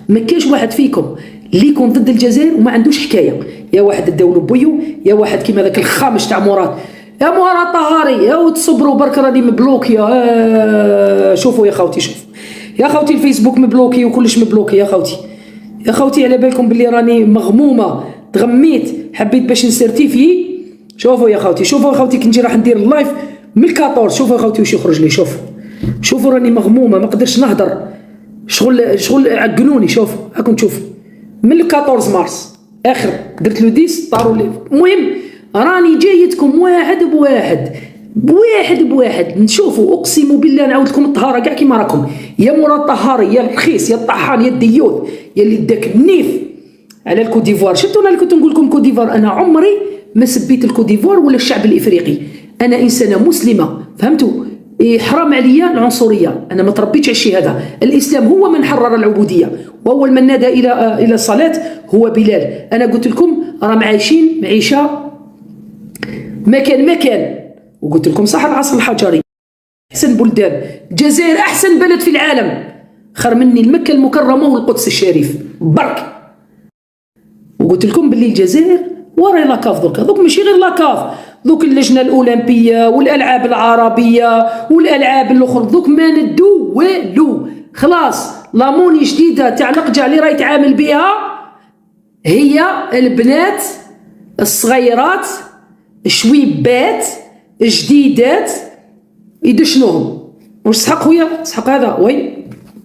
ما كاش واحد فيكم اللي يكون ضد الجزائر وما عندوش حكايه. يا واحد الدولو بويو، يا واحد كيما ذاك الخامش تاع مراد، يا مراد طهاري، يا وتصبروا برك راني مبلوكي. شوفوا يا خوتي، شوفوا يا خوتي الفيسبوك مبلوكي وكلش مبلوكي يا خوتي. يا خوتي على بالكم باللي راني مغمومه، تغميت، حبيت باش نسيرتيفي. شوفوا يا خوتي، شوفوا يا خوتي كي نجي راح ندير اللايف من 14. شوفوا يا خوتي واش يخرج لي، شوفوا راني مغمومه ما نقدرش نهضر، شغل عقلوني. شوفوا راكم تشوفوا من 14 مارس اخر درت له 10 طاروا لي. المهم راني جايتكم واحد بواحد نشوفوا. اقسم بالله نعاود لكم الطهاره كاع كيما راكم، يا مراد طهاري، يا الرخيص، يا الطحان، يا الديوث، يا اللي داك النيف على الكوديفوار. شفتوا انا اللي كنت نقول لكم كوديفوار، انا عمري ما سبيت الكوديفوار ولا الشعب الافريقي. انا انسانه مسلمه، فهمتوا؟ حرام عليا العنصريه، انا ما تربيتش على الشيء هذا. الاسلام هو من حرر العبوديه، واول من نادى الى الصلاه هو بلال. انا قلت لكم راهم عايشين معيشه مكان وقلت لكم صح العصر الحجري. احسن بلدان الجزائر، احسن بلد في العالم، خير مني المكه المكرمه والقدس الشريف برك. وقلت لكم باللي الجزائر وراي لاكاف دركا، دوك ماشي غير لاكاف، دوك اللجنه الاولمبيه والالعاب العربيه والالعاب الاخرى دوك ما ندو والو. خلاص لاموني جديده تاع القجع اللي راهي تعامل بها هي البنات الصغيرات الشويبات الجديدات يدشنوهم. واش صحق خويا؟ صحق هذا؟ وي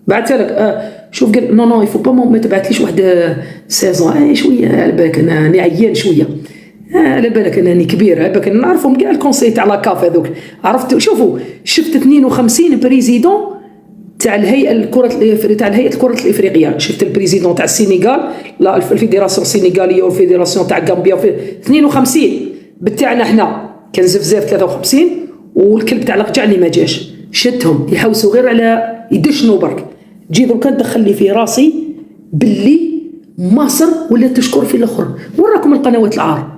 بعثت لك. شوف قال نو يفو با ما تبعثليش واحد سيزون شويه على بالك انا عيان شويه، على بالك انني كبير، على بالك نعرفهم كاع الكونسي تاع لاكاف هذوك. عرفت؟ شوفوا شفت 52 بريزيدون تاع الهيئه الكره الافريقيه. شفت البريزيدون تاع السينغال، لا الفيدراسيون السينغاليه والفيدراسيون تاع غامبيا 52 بتاعنا احنا كان زفزاف 53 والكلب تاع القجع اللي ما جاش شتهم يحوسوا غير على يدشنوا برك. جي دركا دخل لي في راسي باللي مصر ولا تشكر في الاخر. وراكم القنوات العار،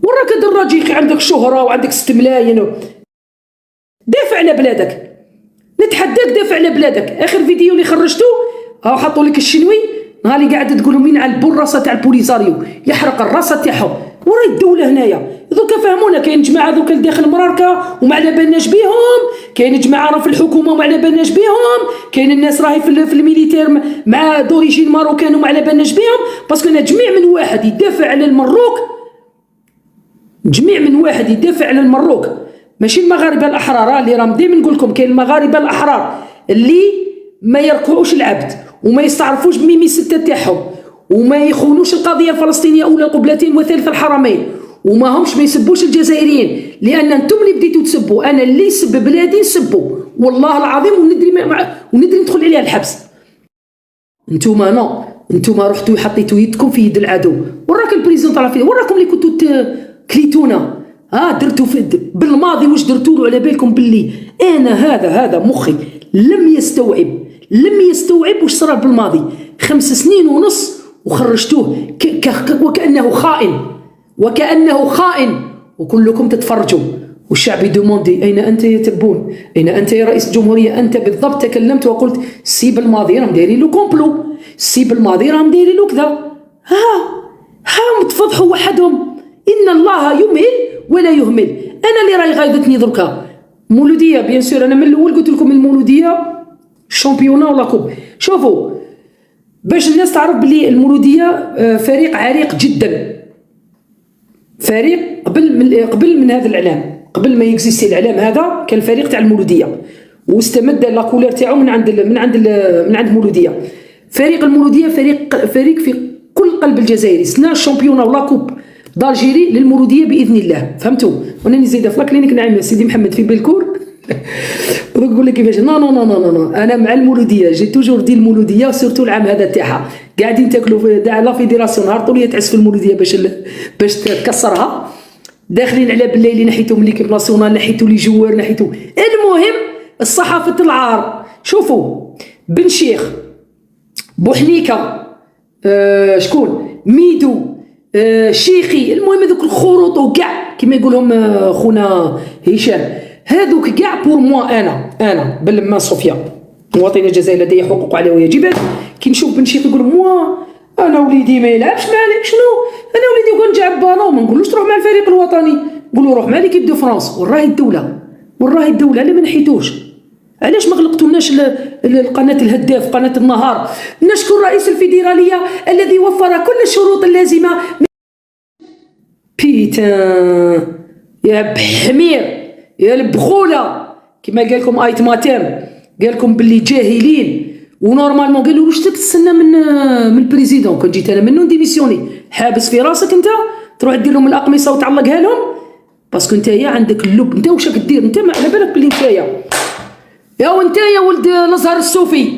وراك دراجي عندك شهره وعندك 6 ملايين دافع على بلادك. نتحداك دافع على بلادك. اخر فيديو اللي خرجته هاو حطوا لك الشنوي نهار اللي قاعد تقولوا مين على البراسه تاع البوليزاريو يحرق الراسه تاعهم. وراي الدوله هنايا دوكا فهمونا. كاين جماعه دوكا داخل مراركه وما على بالناش بيهم، كاين جماعه راه في الحكومه وما على بالناش بيهم، كاين الناس راهي في الميليتير مع دوريجين ماروكان وما على بالناش بيهم. باسكو انا جميع من واحد يدافع على المروك، جميع من واحد يدافع على المروك، ماشي المغاربه الاحرار اللي راهم ديما نقول لكم. كاين المغاربه الاحرار اللي ما يركعوش العبد وما يستعرفوش بميمي ستة تاعهم وما يخونوش القضيه الفلسطينيه اولى القبلتين وثالث الحرمين، وما همش ما يسبوش الجزائريين، لان انتم اللي بديتوا تسبوا. انا اللي يسب بلادي نسبوا والله العظيم، وندري ندخل عليها الحبس. انتم انتم رحتوا حطيتوا يدكم في يد العدو. وراك البريزيدون طلع فيه، وراكم اللي كنتوا كليتونا. درتوا بالماضي واش درتوا له. على بالكم باللي انا هذا مخي لم يستوعب واش صرا بالماضي. 5 سنين ونص وخرجتوه وكأنه خائن وكلكم تتفرجوا. والشعب يدوموندي أين أنت يا تبون؟ أين أنت يا رئيس الجمهورية؟ أنت بالضبط تكلمت وقلت السيب الماضي راهم دايرين له كومبلو، السيب الماضي راهم دايرين له كذا. ها تفضحوا وحدهم. إن الله يمهل ولا يهمل. أنا اللي راهي غايضتني دركا مولودية بيان سور. أنا من الأول قلت لكم المولودية شامبيونا ولا كوب. شوفوا باش الناس تعرف بلي المولودية فريق عريق جدا، فريق قبل من هذا الإعلام، قبل ما يكزيستي الإعلام هذا كان الفريق تاع المولودية، واستمد لاكولير تاعو من عند مولودية. فريق المولودية فريق في كل قلب الجزائري. سنا الشامبيونا ولا كوب دالجيري للمولودية بإذن الله، فهمتوا؟ وانا زايده في لاكلينيك نعم سيدي محمد في بالكور. نقول لك كيفاش نو انا مع المولوديه، جي توجور دي المولوديه سورتو العام هذا تاعها قاعدين تاكلوا في لا فيدراسيون نهار طول تعس في المولوديه باش تكسرها. داخلين على بالليل نحيتو من ليكيب ناسيونال، نحيتو لي جوار، نحيتو. المهم الصحافه العار. شوفوا بن شيخ بوحنيكه شكون ميدو شيخي، المهم هذوك الخروط وكاع كما يقولهم خونا هشام، هذوك كاع بور موا انا بالما صوفيا مواطنه الجزائر لدي حقوق على واجبات، كي نشوف بن شيخ يقول انا وليدي ما يلعبش معايا، شنو انا وليدي كنلعب بالون ما نقولوش تروح مع الفريق الوطني، نقولوا روح مع ليكيب دو فرنسا. وراهي الدوله لا ما نحيتوش. علاش ما غلقتولناش القناه الهداف، قناه النهار؟ نشكر رئيس الفيدراليه الذي وفر كل الشروط اللازمه. بيتان يا بحمير يا البخوله، كما قال لكم ايت ماتام، قال لكم باللي جاهلين. ونورمالمون قالوا واش تستنى من البريزيدون؟ كون جيت انا منو ديميسيوني، حابس في راسك انت تروح دير لهم الاقمصه وتعلقها لهم، باسكو نتايا عندك اللب. انت واش راك دير؟ انت ما على بالك بلي نتايا وانت يا ولد الازهر الصوفي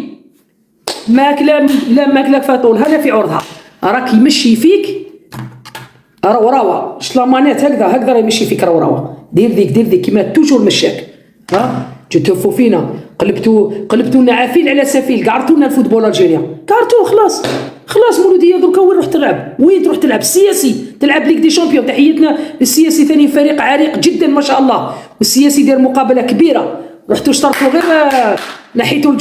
ماكله لا ماكله فاطول هذا في عرضها، راك يمشي فيك روراوه شلامانات هكذا راه يمشي فيك روراوه. دير ذيك كيما توجور مشاك. تهفوا فينا، قلبتوا لنا عفيل على سفيل، قعرتونا الفوتبول الجيريان، قعرتوه خلاص مولوديه. دركا وين روح تلعب؟ وين تروح تلعب؟ السياسي تلعب ليك دي شامبيون. تحيتنا للسياسي، ثاني فريق عريق جدا ما شاء الله، والسياسي دار مقابله كبيره. رحتوا اشتركوا غير نحيتوا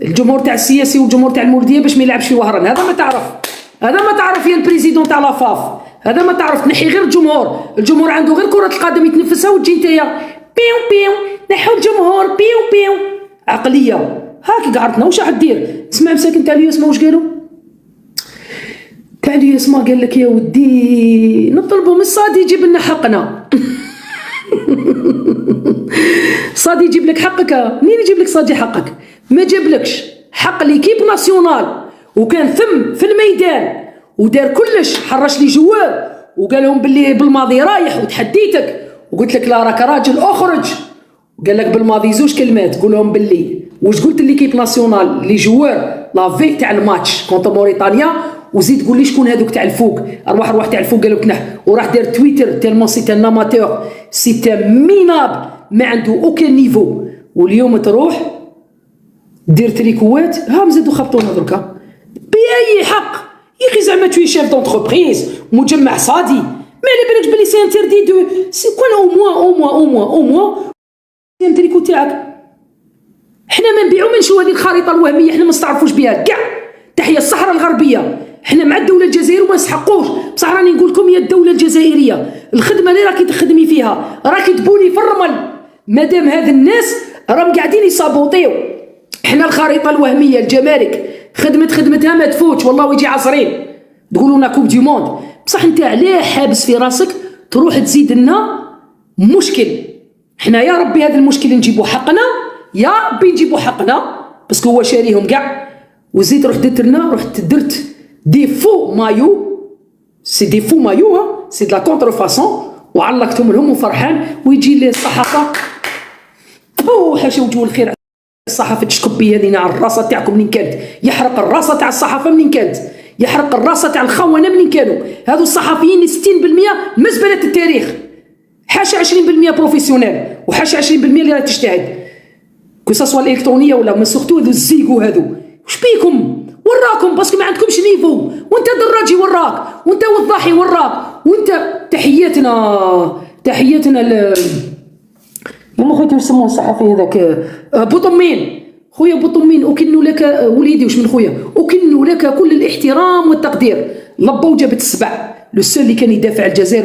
الجمهور تاع السياسي والجمهور تاع المولوديه باش ما يلعبش في وهران. هذا ما تعرف يا البريزيدون تاع لافاف، هذا ما تعرف. تنحي غير الجمهور عنده غير كره القدم يتنفسها، وتجي نتايا بيو نحو الجمهور بيو عقليه هاك قعدتنا. واش راح دير؟ اسمع مساكن تاع الياسما واش قالوا؟ تاع الياسما قال لك يا ودي نطلبوا من الصادي يجيب لنا حقنا. صادي يجيب لك حقك؟ منين يجيب لك صادي حقك؟ ما جابلكش حق ليكيب ناسيونال، وكان ثم في الميدان ودار كلش، حرش لي جوار وقال لهم باللي بالماضي رايح وتحديتك وقلت لك لا راك راجل اخرج. وقال لك بالماضي زوج كلمات، قول لهم باللي واش قلت ليكيب ناسيونال لي جوار لافي تاع الماتش كونتر موريتانيا، وزيد قول لي شكون هذوك تاع الفوق. ارواح تاع الفوق قالوا لك وراح دار تويتر تيلمون سي ان اماتور سي ميناب ما عنده اوكان نيفو. واليوم تروح دير تريكوات هم زادوا خبطونا دركا باي حق يا اخي؟ زعما توي شيف دونتربريز مجمع صادي، ما على بالكش بلي سي انتردي دو سي كون او موا التريكو تاعك. حنا ما نبيعو ما نشوفو هذه الخريطه الوهميه، حنا ما نستعرفوش بها كاع. تحيه الصحراء الغربيه، حنا مع الدوله الجزائريه وما نسحقوش. بصح راني نقول لكم يا الدوله الجزائريه، الخدمه اللي راكي تخدمي فيها راكي تبوني في الرمل. مادام هاد الناس راهم قاعدين يصابوطيو، حنا الخريطه الوهميه الجمارك خدمتها ما تفوتش والله ويجي عصرين تقولوا لنا كوب دي موند. بصح انت علاه حابس في راسك تروح تزيد لنا مشكل؟ حنا يا ربي هذا المشكل نجيبو حقنا، يا ربي نجيبو حقنا باسكو هو شاريهم كاع. وزيد رحت درت دي فو مايو، سي دي فو مايو سي دو لا كونتر فاسون، وعلقتهم لهم وفرحان. ويجي لي الصحافه حاشا وجه الخير الصحافه تشكبي هذه على الراسه تاعكم منين كانت، يحرق الراسه تاع الصحافه منين كانت، يحرق الراسه تاع الخونه منين كانوا. هذو الصحفيين 60% مزبله التاريخ، حاشا 20% بروفيسيونيل وحاشا 20% اللي راه تجتهد كوساسوا الالكترونيه ولا ما سورتو هذو الزيكو هذو. واش بيكم؟ وراكم باسكو ما عندكمش نيفو، وانت دراجي وراك، وانت وضاحي وراك، وانت تحياتنا يما خويا يسموه الصحفي هذاك بوطمين. خويا بوطمين أكن لك وليدي واش من خويا، أكن لك كل الاحترام والتقدير. لبا وجابت السبع لو سول اللي كان يدافع الجزائر.